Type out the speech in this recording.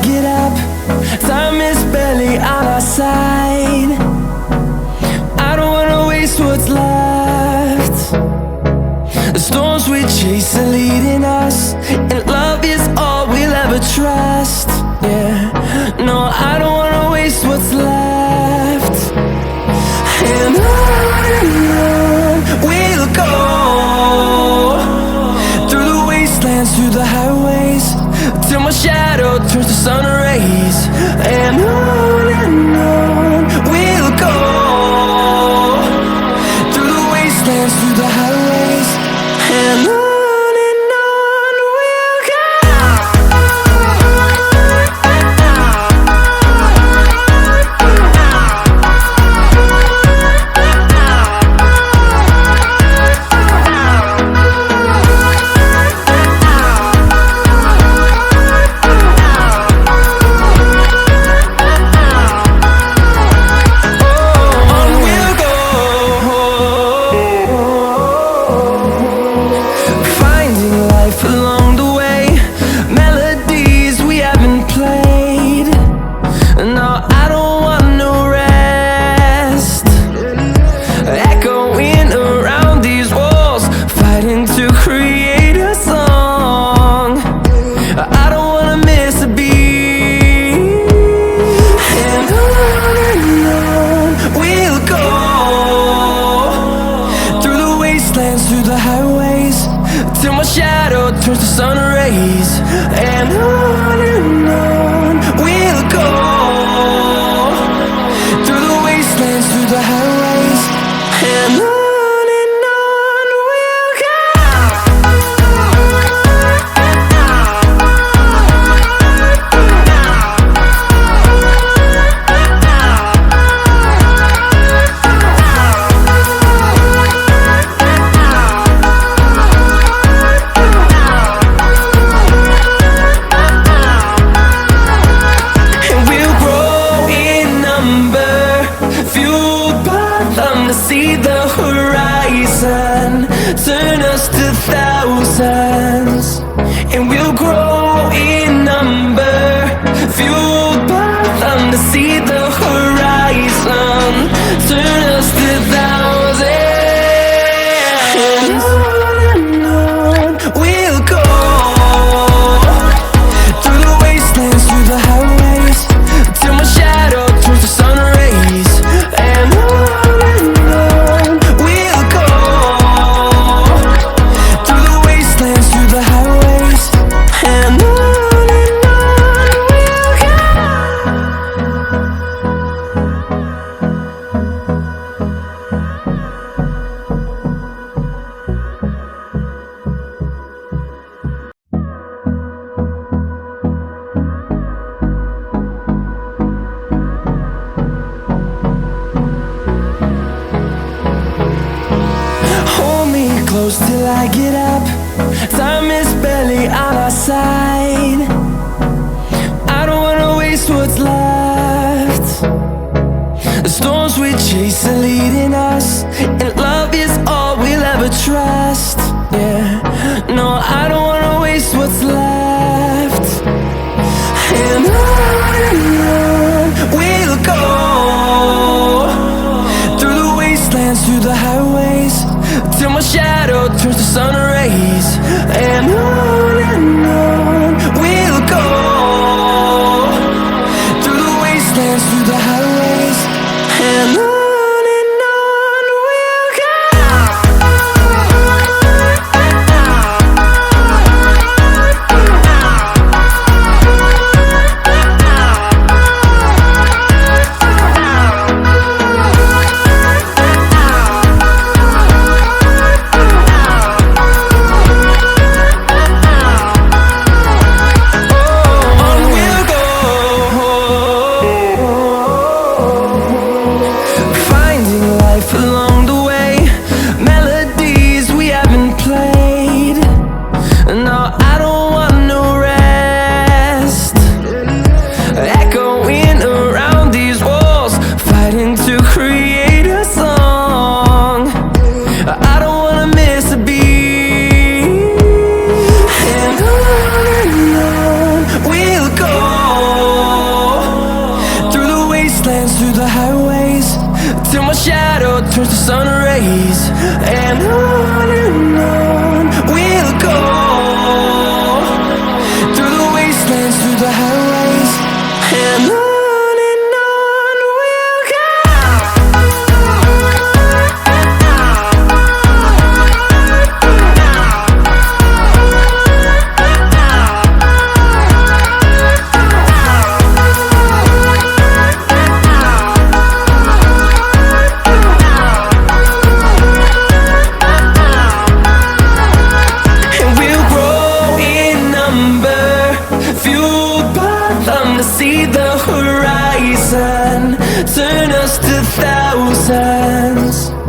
get up. Time is barely on our side. I don't wanna waste what's left. The storms we chase are leading us, and love is all we'll ever trust. Yeah, no, I don't wanna waste what's left. And on we'll go, through the wastelands, through the highways, till my shadow turns to sun rays. And on we'll go, through the wastelands, through the highways, and on. Through the highways, till my shadow turns to sun rays. And on we'll go, through the wastelands, through the highways, and on. See the horizon turn us to thousands, and we'll grow in number, fueled by them. To see the horizon turn us to thousands, and on we'll go, through the wastelands, through the highways, till my shadow turns to sun rays. And on close till I get up. Time is barely on our side. I don't wanna waste what's left. The storms we chase are leading us, and love is all we'll ever trust. Yeah, no, I don't wanna waste what's left. And on we'll go, through the wastelands, through the highways, till my shadow turns to sun rays. And on we'll go, through the wastelands, through the highways, and on. turns to sun rays, and on we'll go, through the wastelands, through the highways, and on we'll go. See the horizon, turn us to thousands.